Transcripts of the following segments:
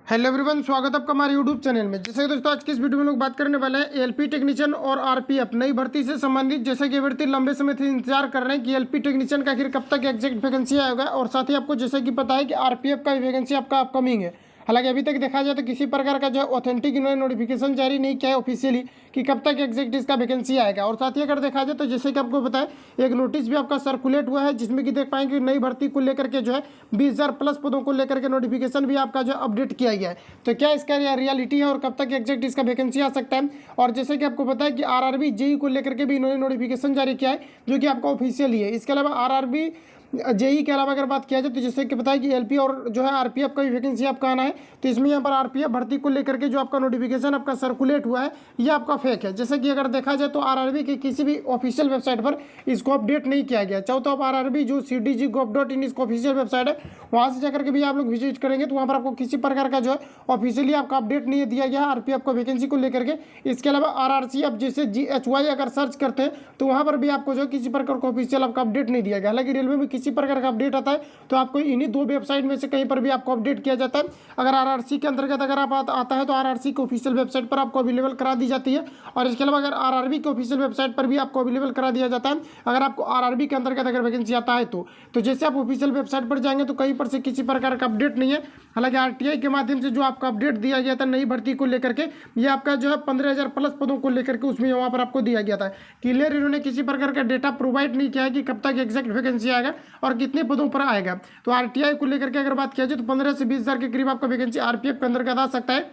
Hello everyone, स्वागत है आपका हमारे यूट्यूब चैनल में। जैसे कि दोस्तों आज की इस वीडियो में लोग बात करने वाले हैं एलपी टेक्नीशियन और आरपीएफ नई भर्ती से संबंधित। जैसे कि अभ्यर्थी लंबे समय से इंतजार कर रहे हैं कि एलपी टेक्नीशियन का आखिर कब तक एग्जैक्ट वैकेंसी आएगा, और साथ ही आपको जैसे कि पता है कि आरपीएफ का वैकेंसी आपका अपकमिंग है। हालांकि अभी तक देखा जाए तो किसी प्रकार का जो ऑथेंटिक इन्होंने नोटिफिकेशन जारी नहीं किया है ऑफिशियली कि कब तक एग्जैक्ट इसका वैकेंसी आएगा। और साथ ही अगर देखा जाए तो जैसे कि आपको पता है एक नोटिस भी आपका सर्कुलेट हुआ है, जिसमें कि देख पाएंगे नई भर्ती को लेकर के जो है 20,000 प्लस पदों को लेकर के नोटिफिकेशन भी आपका जो अपडेट किया गया है। तो क्या इसका रियलिटी है और कब तक एग्जैक्ट इसका वैकेंसी आ सकता है। और जैसे कि आपको पता है कि आरआरबी जेई को लेकर के भी इन्होंने नोटिफिकेशन जारी किया है, जो कि आपका ऑफिशियली है। इसके अलावा आरआरबी जेई के अलावा अगर बात किया जाए तो जैसे कि पता है कि एलपी और जो है आरपीएफ का भी वैकेंसी आपका आना है। तो इसमें यहाँ पर आरपीएफ भर्ती को लेकर के जो आपका नोटिफिकेशन आपका सर्कुलेट हुआ है ये आपका फेक है। जैसे कि अगर देखा जाए तो आरआरबी की किसी भी ऑफिशियल वेबसाइट पर इसको अपडेट नहीं किया गया। चाहो तो आप आरआरबी जो cdg.gov.in इसको ऑफिशियल वेबसाइट है वहाँ से जाकर के भी आप लोग विजिट करेंगे तो वहाँ पर आपको किसी प्रकार का जो है ऑफिशियली आपका अपडेट नहीं दिया गया आरपीएफ को वैकेंसी को लेकर के। इसके अलावा आरआरसी आप जैसे GHY अगर सर्च करते हैं तो वहाँ पर भी आपको जो किसी प्रकार का ऑफिशियल आपका अपडेट नहीं दिया गया। हालांकि रेलवे में किसी प्रकार का अपडेट आता है तो आपको इन्हीं दो वेबसाइट में से कहीं पर भी आपको अपडेट किया जाता है। अगर आरआरसी के अंतर्गत अगर आप आता है तो आरआरसी की ऑफिशियल वेबसाइट पर आपको अवेलेबल करा दी जाती है। और इसके अलावा अगर आरआरबी की ऑफिशियल वेबसाइट पर भी आपको अवेलेबल करा दिया जाता है अगर आपको आरआरबी के अंतर्गत अगर वैकेंसी आता है तो जैसे आप ऑफिशियल वेबसाइट पर जाएंगे तो कहीं पर से किसी प्रकार का अपडेट नहीं है। हालांकि आरटीआई के माध्यम से जो आपका अपडेट दिया गया था नई भर्ती को लेकर के ये आपका जो है 15,000 प्लस पदों को लेकर के उसमें वहां पर आपको दिया गया था। क्लियर इन्होंने किसी प्रकार का डेटा प्रोवाइड नहीं किया है कि कब तक एग्जैक्ट वैकेंसी आएगा और कितने पदों पर आएगा। तो आरटीआई को लेकर के अगर बात किया जाए तो 15 से 20,000 के करीब आपका वैकेंसी आरपीएफ के अंदर आ सकता है।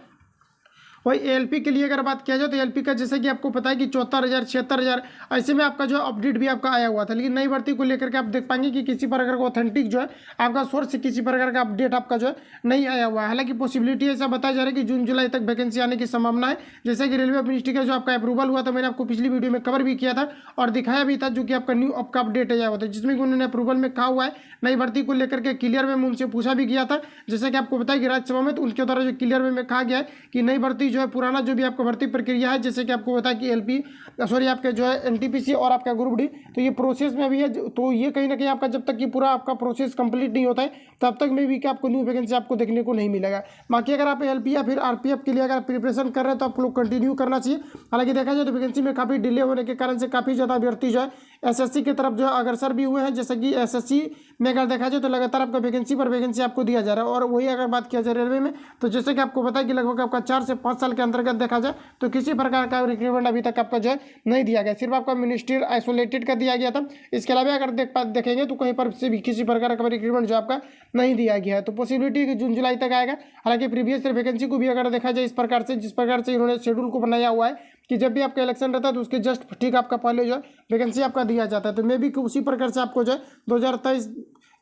वही एलपी के लिए अगर बात किया जाए तो एलपी का जैसे कि आपको पता है कि 74,000 76,000 ऐसे में आपका जो अपडेट भी आपका आया हुआ था। लेकिन नई भर्ती को लेकर के आप देख पाएंगे कि किसी प्रकार का ऑथेंटिक जो है आपका सोर्स से किसी प्रकार का अपडेट आपका जो है नहीं आया हुआ है। हालांकि पॉसिबिलिटी ऐसा बताया जा रहा है कि जून जुलाई तक वैकेंसी आने की संभावना है। जैसे कि रेलवे मिनिस्ट्री का जो आपका अप्रूवल हुआ था मैंने आपको पिछली वीडियो में कवर भी किया था और दिखाया भी था, जो कि आपका न्यू आपका अपडेट आया हुआ था, जिसमें कि उन्होंने अप्रूवल में कहा हुआ है नई भर्ती को लेकर के क्लियर वे में उनसे पूछा भी गया था। जैसे कि आपको बताया कि राज्यसभा में तो उनके द्वारा जो क्लियर वे में कहा गया है कि नई भर्ती जो है पुराना जो भी आपको भर्ती प्रक्रिया है, जैसे कि आपको बताया कि एलपी सॉरी आपके जो है एनटीपीसी और आपका ग्रुप डी तो ये प्रोसेस में भी है। तो ये कहीं ना कहीं आपका जब तक ये पूरा आपका प्रोसेस कंप्लीट नहीं होता है तब तक में भी कि आपको न्यू वैकेंसी आपको देखने को नहीं मिलेगा। बाकी अगर आप एलपी या फिर आरपीएफ के लिए अगर प्रिपरेशन कर रहे हैं तो आप लोग कंटिन्यू करना चाहिए। हालांकि देखा जाए तो वैकेंसी में काफ़ी डिले होने के कारण से काफ़ी ज़्यादा अभ्यर्थी जो है एसएससी की तरफ जो है अग्रसर भी हुए हैं। जैसे कि एसएससी में अगर देखा जाए तो लगातार आपका वैकेंसी पर वैकेंसी आपको दिया जा रहा है। और वही अगर बात किया जाए रेलवे में तो जैसे कि आपको पता है कि लगभग आपका 4 से 5 साल के अंतर्गत देखा जाए तो किसी प्रकार का रिक्रूटमेंट अभी तक आपका जो है नहीं दिया गया, सिर्फ आपका मिनिस्ट्रियल आइसोलेटेड कर दिया गया था। इसके अलावा अगर देखेंगे तो कहीं पर से भी किसी प्रकार का रिक्रूटमेंट जो आपका नहीं दिया गया है। तो पॉसिबिलिटी कि जून जुलाई तक आएगा। हालांकि प्रीवियस वैकेंसी को भी अगर देखा जाए इस प्रकार से जिस प्रकार से इन्होंने शेड्यूल को बनाया हुआ है कि जब भी आपका इलेक्शन रहता है तो उसके जस्ट ठीक आपका पहले जो है वैकेंसी आपका दिया जाता है। तो मे भी उसी प्रकार से आपको जो है 2023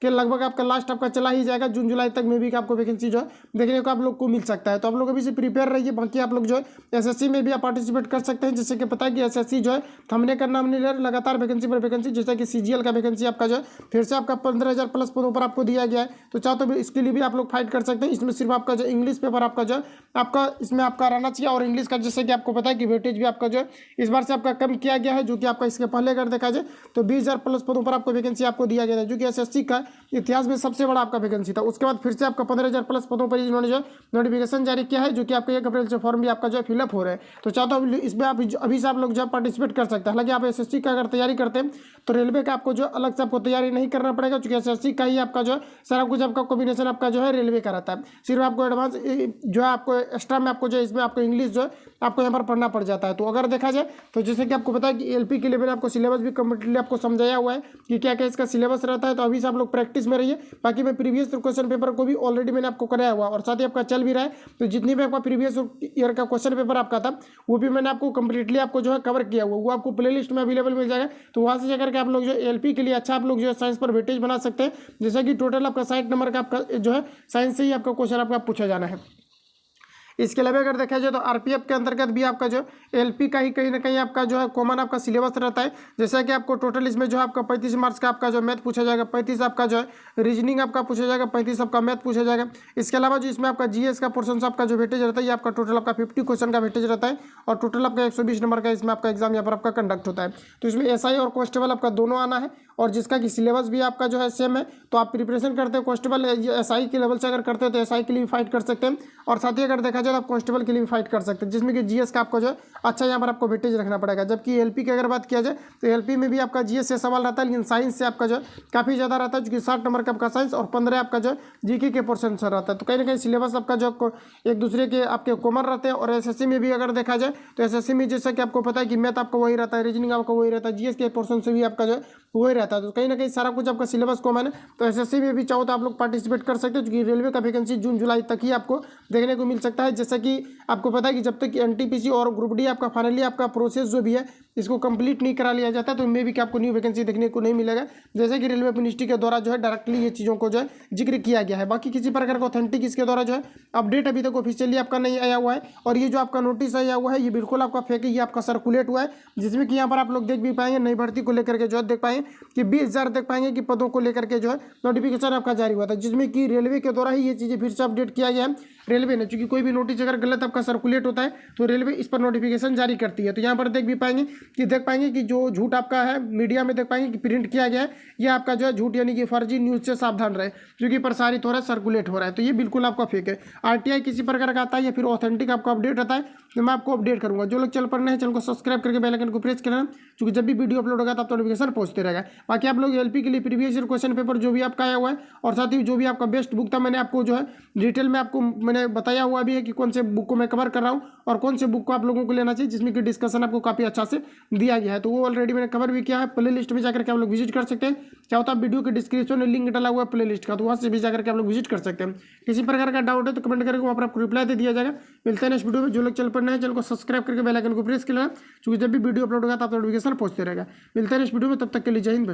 के लगभग आपका लास्ट आपका चला ही जाएगा, जून जुलाई तक में भी आपको वैकेंसी जो है देखने को आप लोग को मिल सकता है। तो आप लोग अभी से प्रिपेयर रहिए। बाकी आप लोग जो है एसएससी में भी आप पार्टिसिपेट कर सकते हैं। जैसे कि पता है कि एसएससी जो है थमने का नाम नहीं ले रहा, लगातार वैकेंसी पर वैकेंसी, जैसे कि सीजीएल का वैकेंसी आपका जो है फिर से आपका 15,000 प्लस पदों पर आपको दिया गया है। तो चाहो तो इसके लिए भी आप लोग फाइट कर सकते हैं। इसमें सिर्फ आपका जो इंग्लिश पेपर आपका जो है आपका इसमें आपका रहना चाहिए। और इंग्लिश का जैसे कि आपको पता है कि वेटेज भी आपका जो है इस बार से आपका कम किया गया है, जो कि आपका इसके पहले अगर देखा जाए तो 20,000 प्लस पदों पर आपको वैकेंसी आपको दिया गया था, जो कि एसएससी का इतिहास में सबसे बड़ा आपका वैकेंसी था। उसके बाद फिर से आपका 15,000 प्लस पदों पर इन्होंने जो नोटिफिकेशन जारी किया है, जो कि आपका 1 अप्रैल से फॉर्म भी आपका जो है फिलअप हो रहा है। तो चाहता हूँ इसमें आप अभी से आप लोग जो पार्टिसिपेट कर सकते हैं। हालांकि आप एसएससी का अगर तैयारी करते हैं तो रेलवे का आपको जो अलग से आपको तैयारी नहीं करना पड़ेगा, क्योंकि एसएससी का ही आपका जो है सारा कुछ आपका कॉम्बिनेशन आपका जो है रेलवे का रहता है। सिर्फ आपको एडवांस जो है आपको एक्स्ट्रा में आपको जो इसमें आपको इंग्लिश जो है आपको यहाँ पर पढ़ना पड़ जाता है। तो अगर देखा जाए तो जैसे कि आपको पता है कि एलपी के लिए मैंने आपको सिलेबस भी कम्प्लीटली आपको समझाया हुआ है कि क्या क्या इसका सिलेबस रहता है। तो अभी से आप लोग प्रैक्टिस में रहिए। बाकी मैं प्रीवियस क्वेश्चन पेपर को भी ऑलरेडी मैंने आपको कराया हुआ और साथ ही आपका चल भी रहा है। तो जितनी भी आपका प्रीवियस ईयर का क्वेश्चन पेपर आपका था वो भी मैंने आपको कंप्लीटली आपको जो है कवर किया हुआ, वो आपको प्लेलिस्ट में अवेलेबल मिल जाएगा। तो वहाँ से जाकर के आप लोग जो एलपी के लिए अच्छा आप लोग जो है साइंस पर वेटेज बना सकते हैं। जैसे कि टोटल आपका 60 नंबर का आपका जो है साइंस से ही आपका क्वेश्चन आपका पूछा जाना है। इसके अलावा अगर देखा जाए तो आरपीएफ के अंतर्गत भी आपका जो एलपी का ही कहीं ना कहीं आपका जो है कॉमन आपका सिलेबस रहता है। जैसा कि आपको टोटल इसमें जो आपका 35 मार्क्स का आपका जो मैथ पूछा जाएगा, 35 आपका जो है रीजनिंग आपका पूछा जाएगा, 35 आपका मैथ पूछा जाएगा। इसके अलावा जो इसमें आपका जीएस का पोर्सन आपका जो वेटेज रहता है ये आपका टोटल आपका 50 क्वेश्चन का वेटेज रहता है और टोटल आपका 120 नंबर का इसमें आपका एग्जाम यहाँ पर आपका कंडक्ट होता है। तो इसमें एसआई और कांस्टेबल आपका दोनों आना है। और जिसका कि सिलेबस भी आपका जो है सेम है। तो आप प्रिपरेशन करते हो कांस्टेबल एसआई के लेवल से अगर करते हो तो एसआई के लिए भी फाइट कर सकते हैं, और साथ ही अगर देखा जाए तो आप कांस्टेबल के लिए भी फाइट कर सकते हैं, जिसमें कि जीएस का आपको जो है अच्छा यहाँ पर आपको वेटेज रखना पड़ेगा। जबकि एलपी की अगर बात किया जाए तो एलपी में भी आपका जीएस से सवाल रहता है, लेकिन साइंस से आपका जो है काफ़ी ज़्यादा रहता है, क्योंकि 60 नंबर का आपका साइंस और 15 आपका जो जीके के पोर्शन से रहता है। तो कहीं ना कहीं सिलेबस आपका जो एक दूसरे के आपके कॉमन रहते हैं। और एसएससी में भी अगर देखा जाए तो एसएससी में जैसा कि आपको पता है कि मैथ आपका वही रहता है, रीजनिंग आपका वही रहता है, जीएस के पोर्शन से भी आपका जो है वही रहता है। तो कहीं ना कहीं सारा कुछ आपका सिलेबस कॉमन है। तो एसएससी में भी चाहो तो आप लोग पार्टिसिपेट कर सकते हो, क्योंकि रेलवे का वैकेंसी जून जुलाई तक ही आपको देखने को मिल सकता है। जैसा कि आपको पता है कि जब तक एनटीपीसी और ग्रुप डी आपका फाइनली आपका प्रोसेस जो भी है इसको कंप्लीट नहीं करा लिया जाता, तो इनमें भी कि आपको न्यू वैकेंसी देखने को नहीं मिलेगा। जैसे कि रेलवे मिनिस्ट्री के द्वारा जो है डायरेक्टली ये चीज़ों को जो है जिक्र किया गया है। बाकी किसी प्रकार का ऑथेंटिक इसके द्वारा जो है अपडेट अभी तक ऑफिशियली आपका नहीं आया हुआ है। और ये जो आपका नोटिस आया हुआ है ये बिल्कुल आपका फेक है, ये आपका सर्कुलेट हुआ है, जिसमें कि यहाँ पर आप लोग देख भी पाएंगे नई भर्ती को लेकर के जो है देख पाएंगे कि 20,000 देख पाएंगे कि पदों को लेकर के जो है नोटिफिकेशन आपका जारी हुआ था, जिसमें कि रेलवे के द्वारा ही ये चीज़ें फिर से अपडेट किया गया है रेलवे ने। चूंकि कोई भी नोटिस अगर गलत आपका सर्कुलेट होता है तो रेलवे इस पर नोटिफिकेशन जारी करती है। तो यहाँ पर देख भी पाएंगे कि जो झूठ आपका है मीडिया में देख पाएंगे कि प्रिंट किया गया है, ये आपका जो है झूठ यानी कि फर्जी न्यूज़ से सावधान रहे, क्योंकि प्रसारित हो रहा है, सर्कुलेट हो रहा है। तो ये बिल्कुल आपका फेक है। आरटीआई किसी प्रकार का आता है या फिर ऑथेंटिक आपको अपडेट आता है तो मैं आपको अपडेट करूंगा। जो लोग चैनल पर नए हैं चैनल को सब्सक्राइब करके बेल आइकन को प्रेस करना, क्योंकि जब भी वीडियो अपलोड होगा तब तो नोटिफिकेशन पहुंचते रहेगा। बाकी आप लोग एलपी के लिए प्रीवियस ईयर क्वेश्चन पेपर जो भी आपका आया हुआ है और साथ ही जो भी आपका बेस्ट बुक था मैंने आपको जो है डिटेल में आपको मैंने बताया हुआ भी है कि कौन से बुक को मैं कवर कर रहा हूँ और कौन से बुक को आप लोगों को लेना चाहिए, जिसमें कि डिस्कशन आपको काफ़ी अच्छा से दिया गया है। तो वो ऑलरेडी मैंने कवर भी किया है। प्ले लिस्ट में जाकर के आप लोग विजिट कर सकते हैं। क्या होता है वीडियो के डिस्क्रिप्शन में लिंक डाला हुआ है प्ले लिस्ट का, तो वहाँ से भी जाकर के आप लोग विजिट कर सकते हैं। किसी प्रकार का डाउट है तो कमेंट करके वहाँ पर आपको रिप्लाई दे दिया जाएगा। मिलते हैं नेक्स्ट वीडियो में। जो लोग चैनल पर नए हैं चैनल को सब्सक्राइब करके बेल आइकन को प्रेस कर लेना, क्योंकि जब भी वीडियो अपलोड होगा तब नोटिफिकेशन पहुंचते रहेगा। मिलते हैं नेक्स्ट वीडियो में, तब तक के लिए जय हिंद।